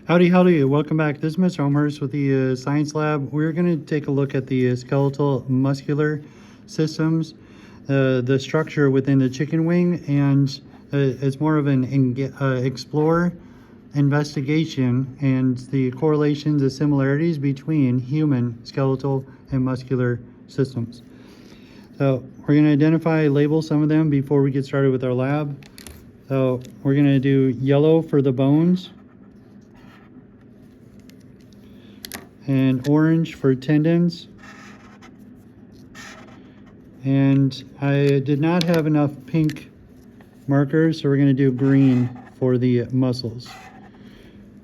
Howdy, howdy, welcome back. This is Mr. Elmhurst with the Science Lab. We're going to take a look at the skeletal muscular systems, the structure within the chicken wing, and it's more of an explore investigation and the correlations, the similarities between human skeletal and muscular systems. So we're going to identify, label some of them before we get started with our lab. So we're going to do yellow for the bones, and orange for tendons, and I did not have enough pink markers, so we're going to do green for the muscles.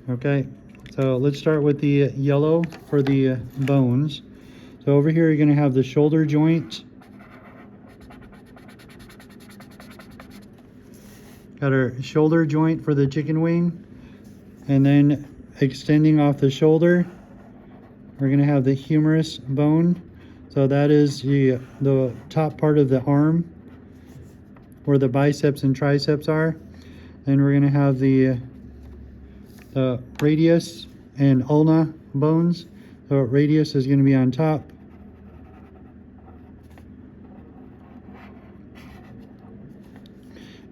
Okay, so let's start with the yellow for the bones. So over here you're going to have the shoulder joint, got our shoulder joint for the chicken wing, and then extending off the shoulder we're going to have the humerus bone. So that is the top part of the arm where the biceps and triceps are. Then we're going to have the radius and ulna bones. So radius is going to be on top.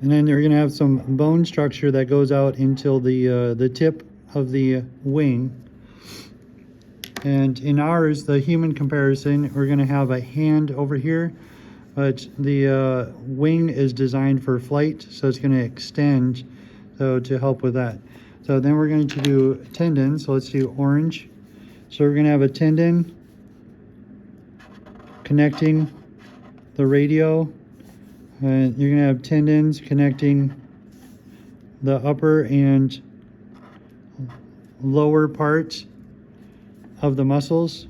And then you're going to have some bone structure that goes out until the tip of the wing. And in ours, the human comparison, we're going to have a hand over here, but the wing is designed for flight, so it's going to extend, so to help with that. So then we're going to do tendons, so let's do orange. So we're going to have a tendon connecting the radio, and you're going to have tendons connecting the upper and lower parts of the muscles.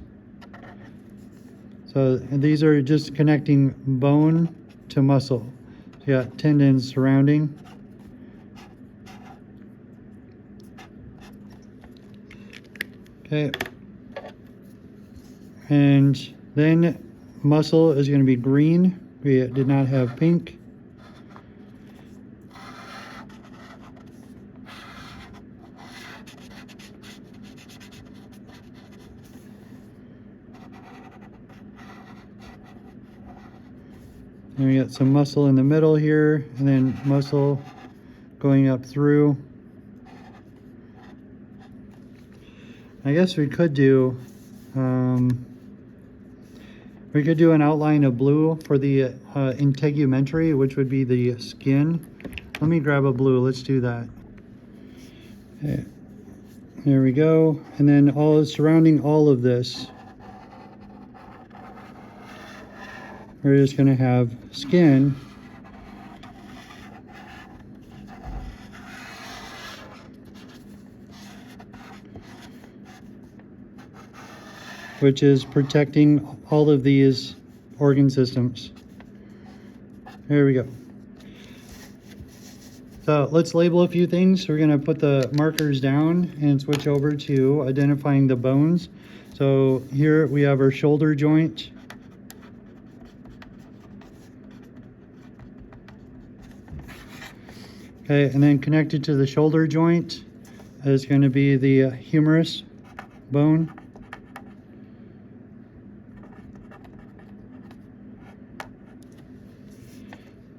So these are just connecting bone to muscle. So you got tendons surrounding. Okay. And then muscle is going to be green. We did not have pink. And we got some muscle in the middle here, and then muscle going up through. I guess we could do an outline of blue for the integumentary, which would be the skin. Let me grab a blue. Let's do that. Okay. There we go. And then surrounding all of this, we're just going to have skin, which is protecting all of these organ systems. There we go. So let's label a few things. We're going to put the markers down and switch over to identifying the bones. So here we have our shoulder joint. Okay, and then connected to the shoulder joint is going to be the humerus bone.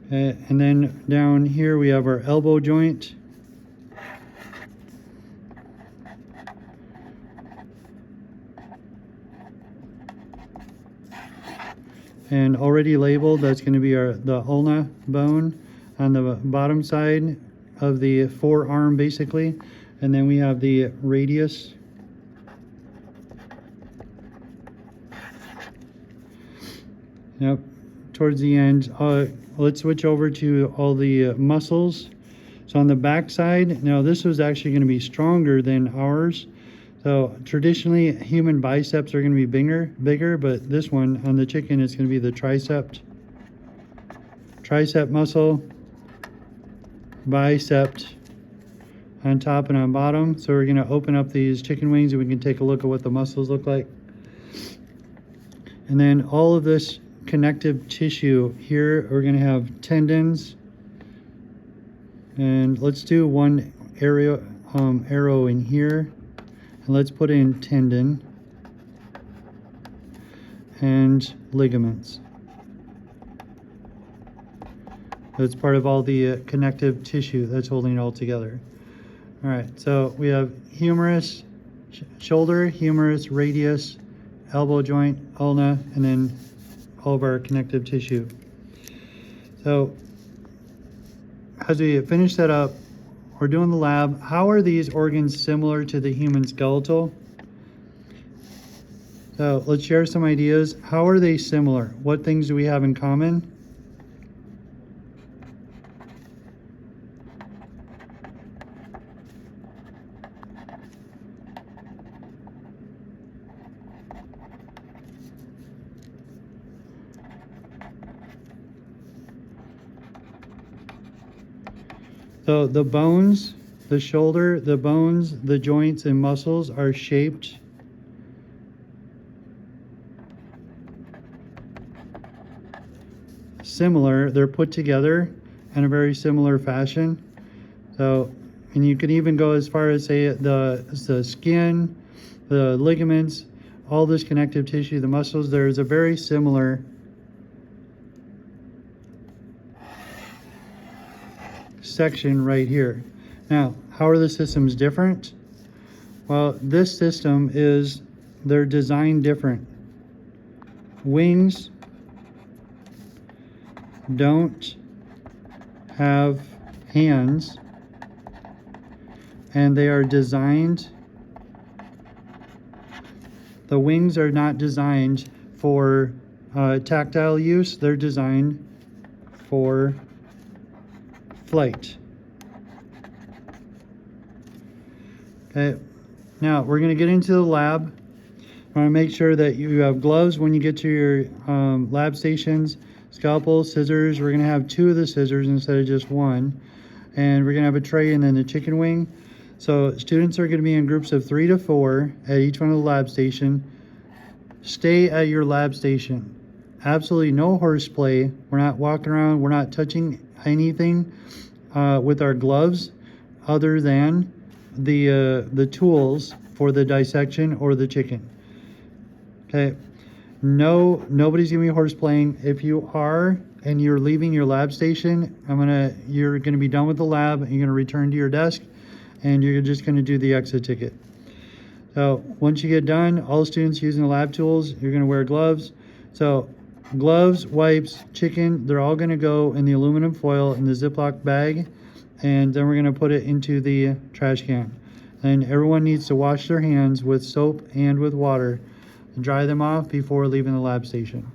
Okay, and then down here we have our elbow joint. And already labeled, that's going to be the ulna bone on the bottom side of the forearm basically, and then we have the radius. Yep, towards the end. Let's switch over to all the muscles. So on the back side, now this was actually going to be stronger than ours. So traditionally human biceps are going to be bigger, but this one on the chicken is going to be the tricep muscle, bicep on top and on bottom. So we're going to open up these chicken wings and we can take a look at what the muscles look like. And then all of this connective tissue here, we're going to have tendons, and let's do one area arrow in here. And let's put in tendon and ligaments. That's part of all the connective tissue that's holding it all together. All right, so we have humerus, shoulder, humerus, radius, elbow joint, ulna, and then all of our connective tissue. So as we finish that up, we're doing the lab. How are these organs similar to the human skeletal? So let's share some ideas. How are they similar? What things do we have in common? So the bones, the shoulder, the bones, the joints and muscles are shaped similar. They're put together in a very similar fashion. So, and you can even go as far as say the skin, the ligaments, all this connective tissue, the muscles, there's a very similar section right here. Now, how are the systems different? Well, this system is, they're designed different. Wings don't have hands, and they are designed, the wings are not designed for tactile use, they're designed for flight. Okay, now we're going to get into the lab. I want to make sure that you have gloves when you get to your lab stations, scalpel, scissors. We're going to have 2 of the scissors instead of just 1. And we're going to have a tray and then the chicken wing. So students are going to be in groups of 3 to 4 at each one of the lab station. Stay at your lab station. Absolutely no horseplay. We're not walking around. We're not touching anything with our gloves other than the tools for the dissection or the chicken. Okay. No, nobody's gonna be horseplaying. If you are and you're leaving your lab station, you're gonna be done with the lab and you're gonna return to your desk and you're just gonna do the exit ticket. So once you get done, all students using the lab tools, you're gonna wear gloves. So gloves, wipes, chicken, they're all gonna go in the aluminum foil in the Ziploc bag, and then we're gonna put it into the trash can. And everyone needs to wash their hands with soap and with water and dry them off before leaving the lab station.